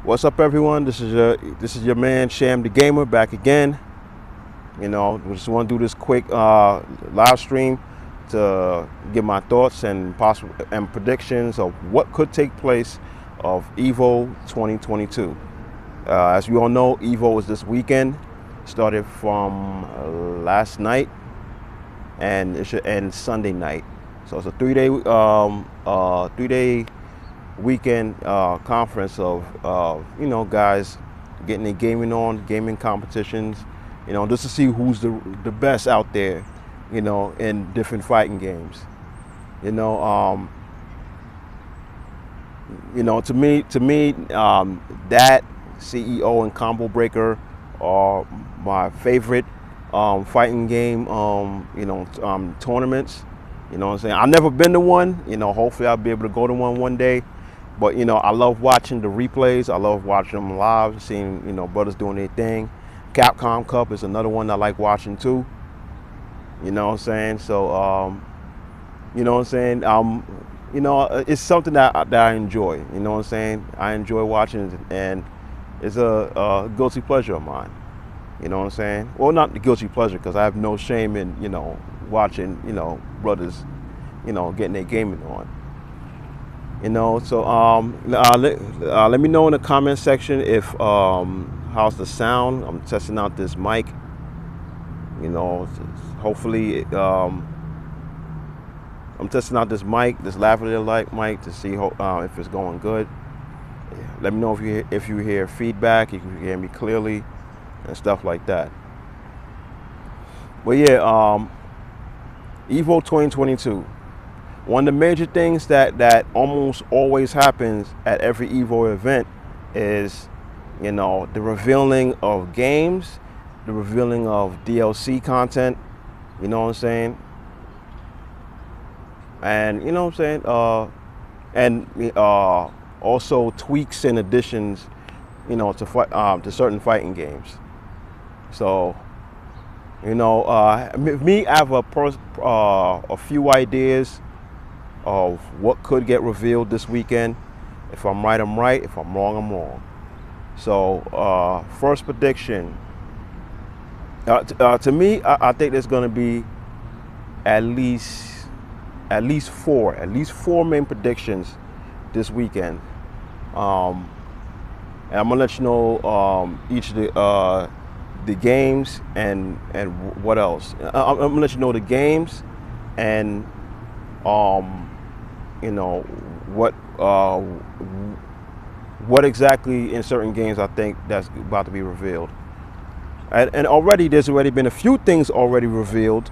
What's up, everyone? This is your man Sham the Gamer back again. We just want to do this quick live stream to give my thoughts and possible and predictions of what could take place of Evo 2022. As we all know, Evo is this weekend. Started from last night, and it should end Sunday night. So it's a three-day weekend conference of guys getting their gaming competitions, just to see who's the best out there, in different fighting games. you know um to me, that CEO and Combo Breaker are my favorite fighting game tournaments. You know what I'm saying? I've never been to one. Hopefully I'll be able to go to one day. But I love watching the replays. I love watching them live, seeing brothers doing their thing. Capcom Cup is another one I like watching too. You know what I'm saying? So you know what I'm saying? It's something that I enjoy. You know what I'm saying? I enjoy watching it, and it's a guilty pleasure of mine. You know what I'm saying? Well, not the guilty pleasure, because I have no shame in watching brothers getting their gaming on. So let me know in the comment section if how's the sound. I'm testing out this mic. Hopefully I'm testing out this mic, this lavalier mic, to see if it's going good. Let me know if you hear feedback, if you can hear me clearly, and stuff like that. But yeah, Evo 2022. One of the major things that almost always happens at every Evo event is, the revealing of games, the revealing of DLC content. You know what I'm saying? And you know what I'm saying? And also tweaks and additions, to certain fighting games. So, me, I have a few ideas of what could get revealed this weekend. If I'm right, I'm right. If I'm wrong, I'm wrong. So, first prediction. To me, I think there's going to be at least four main predictions this weekend. And I'm gonna let you know each of the games and what else. I'm gonna let you know the games and what exactly in certain games I think that's about to be revealed. And already there's already been a few things already revealed,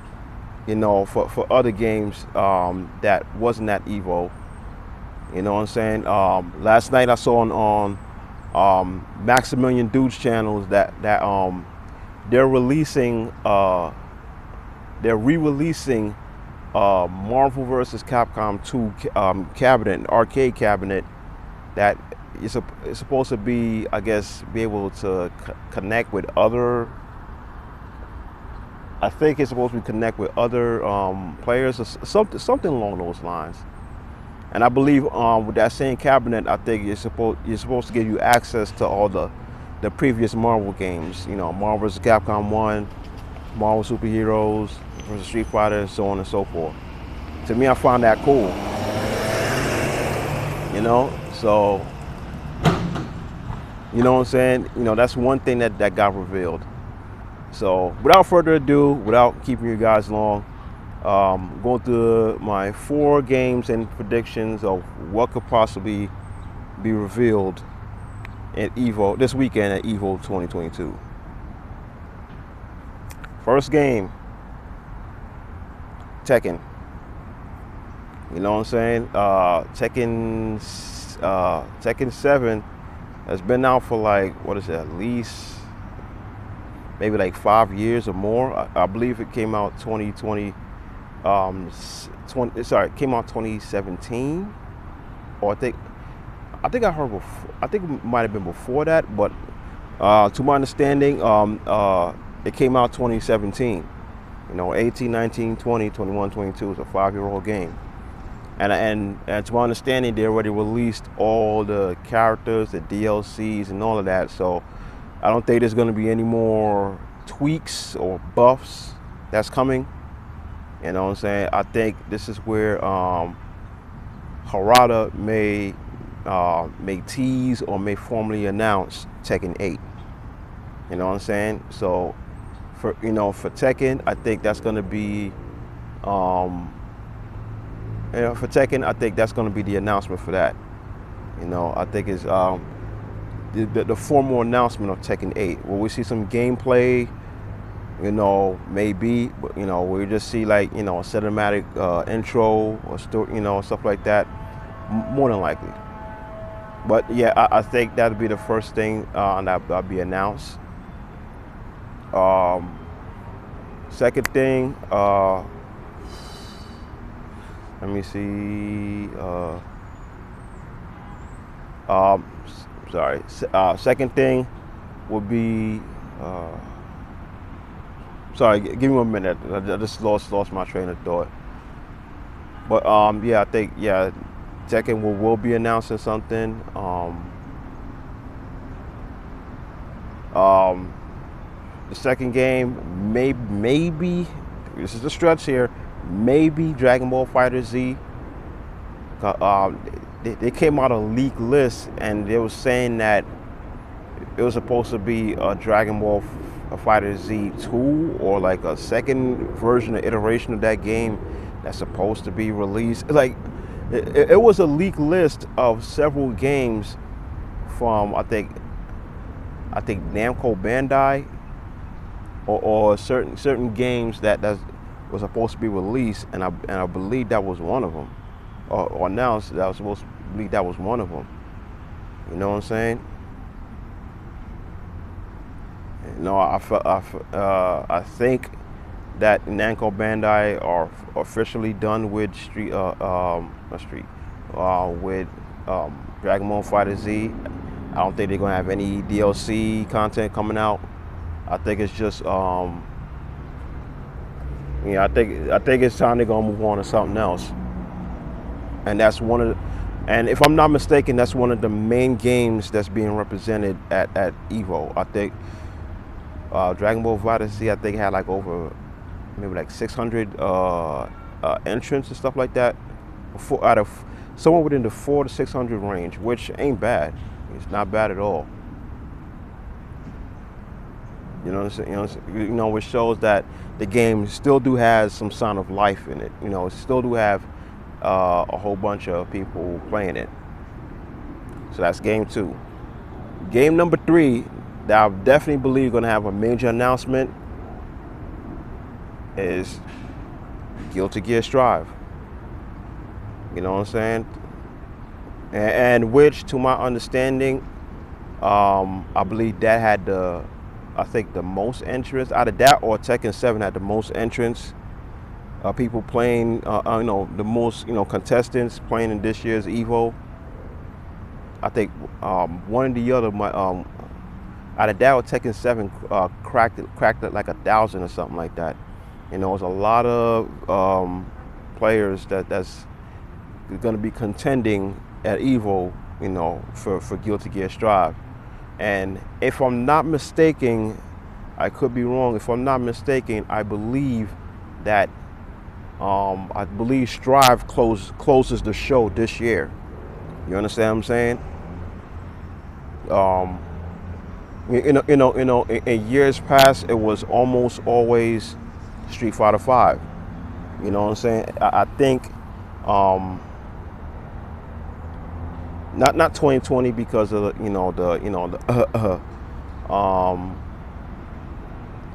for other games that wasn't at Evo. You know what I'm saying? Last night I saw on Maximilian Dude's channels that they're releasing they're re-releasing Marvel vs. Capcom 2 cabinet, arcade cabinet, that is supposed to be, I guess, be able to connect with other. I think it's supposed to connect with other players, or something along those lines. And I believe with that same cabinet, I think you're supposed to give you access to all the previous Marvel games. Marvel vs. Capcom 1, Marvel Superheroes vs. Street Fighter, and so on and so forth. To me, I find that cool. So you know what I'm saying? That's one thing that got revealed. So without further ado, without keeping you guys long, going through my 4 games and predictions of what could possibly be revealed at Evo this weekend at Evo 2022. First game, Tekken. You know what I'm saying? Tekken 7 has been out for at least maybe 5 years or more. I believe it came out 2020. It came out 2017, or I think I heard before. I think it might have been before that, but to my understanding, it came out 2017. 18, 19, 20, 21, 22 is a 5-year-old game. And to my understanding, they already released all the characters, the DLCs, and all of that. So I don't think there's going to be any more tweaks or buffs that's coming. You know what I'm saying? I think this is where Harada may tease or may formally announce Tekken 8. You know what I'm saying? So for for Tekken, I think that's going to be for Tekken, I think that's going to be the announcement for that. I think it's the formal announcement of Tekken 8. Will we see some gameplay? Maybe, but we just see like a cinematic intro or story, stuff like that. More than likely. But yeah, I think that'll be the first thing that'll be announced. Second thing, let me see. Sorry. Second thing would be. Sorry, give me 1 minute. I just lost my train of thought. But yeah, I think Tekken will be announcing something. The second game, maybe this is a stretch here. Maybe Dragon Ball Fighter Z. They came out a leak list and they were saying that it was supposed to be a Dragon Ball Fighter Z 2 or like a second version or iteration of that game that's supposed to be released. Like it was a leak list of several games from I think Namco Bandai or certain games that was supposed to be released, and I believe that was one of them, or announced that I was supposed to believe that was one of them. You know what I'm saying? I think that Namco Bandai are officially done with with Dragon Ball Fighter Z. I don't think they're gonna have any DLC content coming out. I think it's just I think it's time they're gonna move on to something else. And that's and if I'm not mistaken, that's one of the main games that's being represented at Evo. I think Dragon Ball Fighter Z, I think had like over maybe like 600 entrants and stuff like that. Out of somewhere within the 400 to 600 range, which ain't bad. It's not bad at all. You know what I'm saying? Which shows that the game still do has some sign of life in it. It still do have a whole bunch of people playing it. So that's game 2. Game number 3 that I definitely believe going to have a major announcement is Guilty Gear Strive. You know what I'm saying? And which, to my understanding, I believe that had the most entrants out of that, or Tekken 7 had the most entrants. People playing, the most, contestants playing in this year's Evo. I think one or the other, out of that, or Tekken 7 cracked it like 1,000 or something like that. It was a lot of players that's going to be contending at Evo, for Guilty Gear Strive. And if I'm not mistaken, I could be wrong. If I'm not mistaken, I believe that Strive closes the show this year. You understand what I'm saying? In years past, it was almost always Street Fighter 5. You know what I'm saying? I think not 2020 because of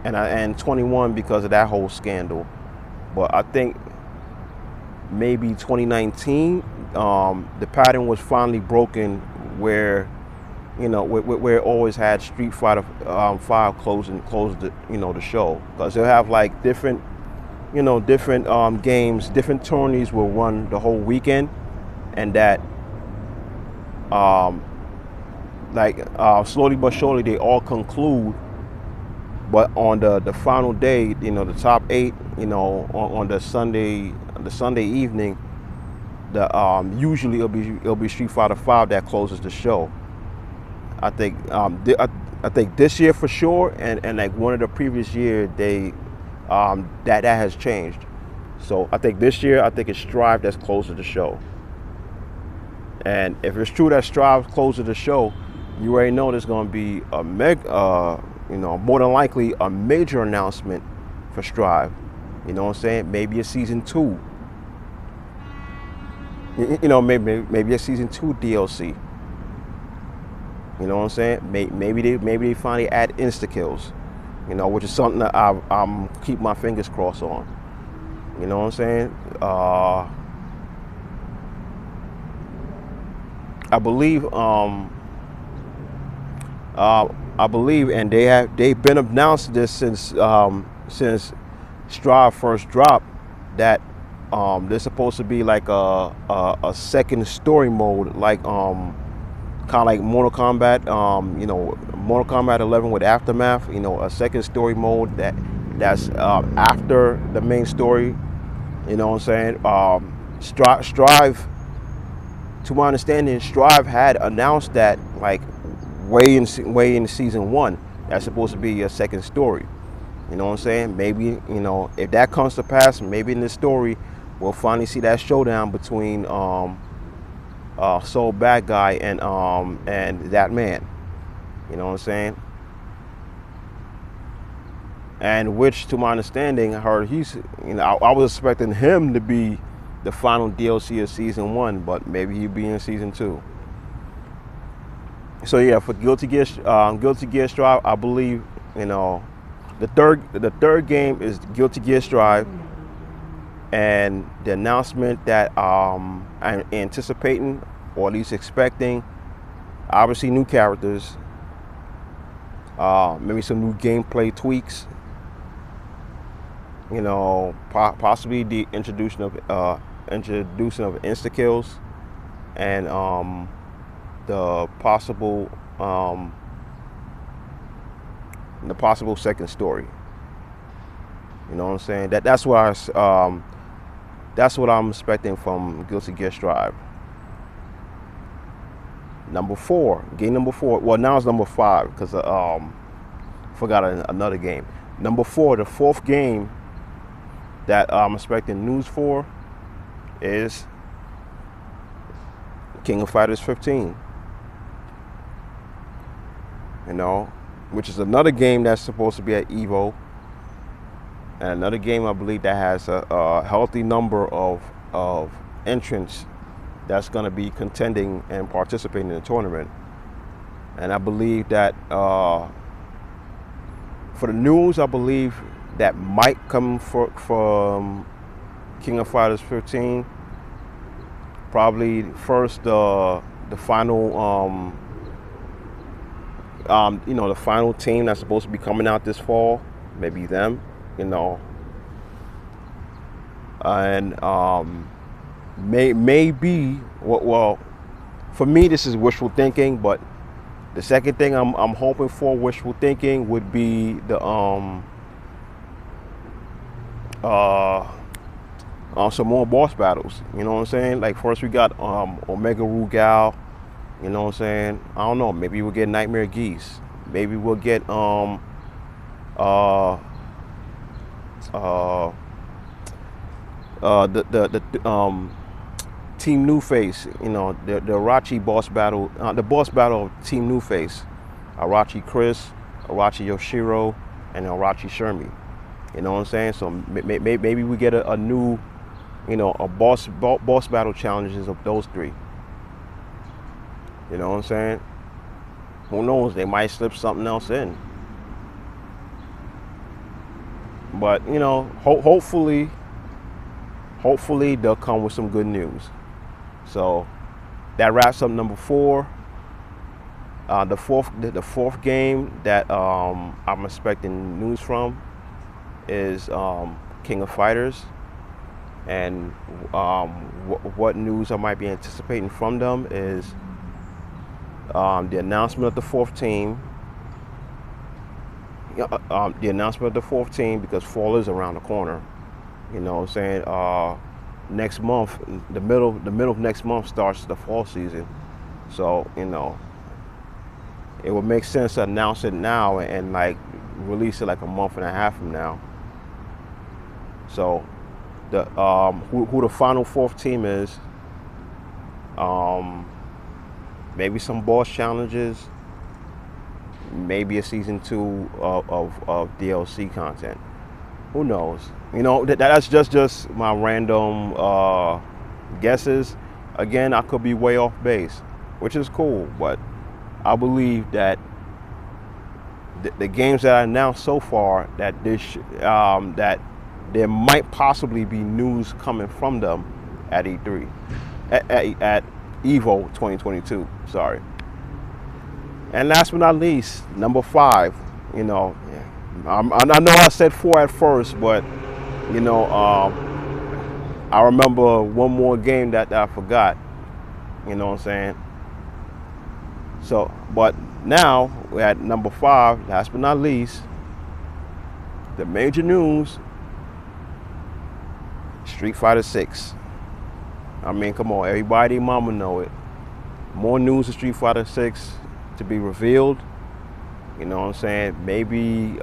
and 21 because of that whole scandal. But I think maybe 2019, the pattern was finally broken where where it always had Street Fighter 5 close the show, because they'll have like different games, different tourneys will run the whole weekend, and that slowly but surely they all conclude. But on the final day, the top 8, on the Sunday evening, the usually it'll be Street Fighter 5 that closes the show. I think I think this year for sure, and like one of the previous year they that has changed. So I think this year I think it's Strive that's closer the show. And if it's true that Strive closer the show, you already know there's going to be a more than likely a major announcement for Strive. You know what I'm saying? Maybe a season 2. Maybe a season 2 DLC. You know what I'm saying? Maybe they finally add insta kills. Which is something that I'm keep my fingers crossed on. You know what I'm saying? I believe, and they've been announced this since Strive first dropped, that there's supposed to be like a second story mode, like kind of like Mortal Kombat, Mortal Kombat 11 with Aftermath, a second story mode that's after the main story. You know what I'm saying? Strive, to my understanding, Strive had announced that like way in season 1, that's supposed to be a second story. You know what I'm saying? Maybe, if that comes to pass, maybe in this story we'll finally see that showdown between Soul Bad Guy and that man. You know what I'm saying? And which, to my understanding, I heard I was expecting him to be the final DLC of season 1, but maybe he'll be in season 2. So yeah, for Guilty Gear Strive, I believe the third game is Guilty Gear Strive, and the announcement that I'm anticipating, or at least expecting, obviously new characters, maybe some new gameplay tweaks. Possibly the introduction of insta kills, and the possible second story. You know what I'm saying? That's what I'm expecting from Guilty Gear Strive. Game number 4. Well, now it's number 5 because forgot another game. Number 4, the 4th game that I'm expecting news for is King of Fighters 15. Which is another game that's supposed to be at Evo, and another game I believe that has a healthy number of entrants that's going to be contending and participating in the tournament. And I believe that for the news, I believe that might come from King of Fighters 15. Probably first the final the final team that's supposed to be coming out this fall, maybe them, and maybe well, for me this is wishful thinking, but the second thing I'm hoping for wishful thinking would be the some more boss battles. You know what I'm saying? Like first we got Omega Rugal. You know what I'm saying? I don't know. Maybe we'll get Nightmare Geese. Maybe we'll get the Team New Face. The Arachi boss battle. The boss battle of Team New Face. Arachi Chris, Arachi Yoshiro, and Arachi Shermie. You know what I'm saying? So maybe we get a new, a boss battle challenges of those 3. You know what I'm saying? Who knows? They might slip something else in. But hopefully they'll come with some good news. So that wraps up number 4. The fourth game that I'm expecting news from is King of Fighters, and what news I might be anticipating from them is the announcement of the 4th team. The announcement of the 4th team, because fall is around the corner. You know what I'm saying? next month, the middle of next month starts the fall season. So it would make sense to announce it now and like release it like a month and a half from now. So the who the final fourth team is, um, maybe some boss challenges, maybe a season two of DLC content. Who knows? That's just my random guesses. Again, I could be way off base, which is cool, but I believe that the games that I announced so far, that there might possibly be news coming from them at E3, at Evo 2022. Sorry. And last but not least, number 5. I know I said 4 at first, but you know, I remember one more game that I forgot. You know what I'm saying? So, but now we're at number 5. Last but not least, the major news: Street Fighter 6. I mean, come on, everybody, mama know it. More news of Street Fighter 6 to be revealed. You know what I'm saying? Maybe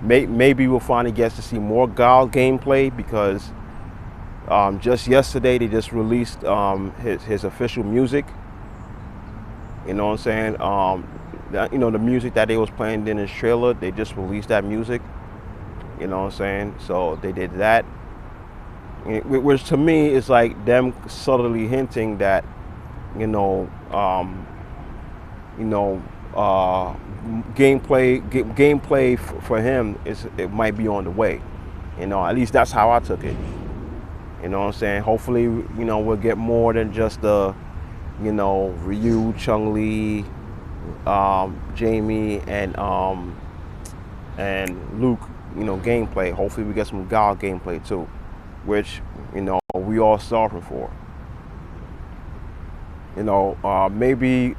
maybe we'll finally get to see more Guile gameplay, because just yesterday they just released his official music. You know what I'm saying? The music that they was playing in his trailer, they just released that music. You know what I'm saying? So they did that, which to me is like them subtly hinting that, gameplay for him it might be on the way. At least that's how I took it. You know what I'm saying? Hopefully, we'll get more than just the, Ryu, Chun-Li, Jamie, and Luke, gameplay. Hopefully we get some Guile gameplay too, which, we all starving for. Maybe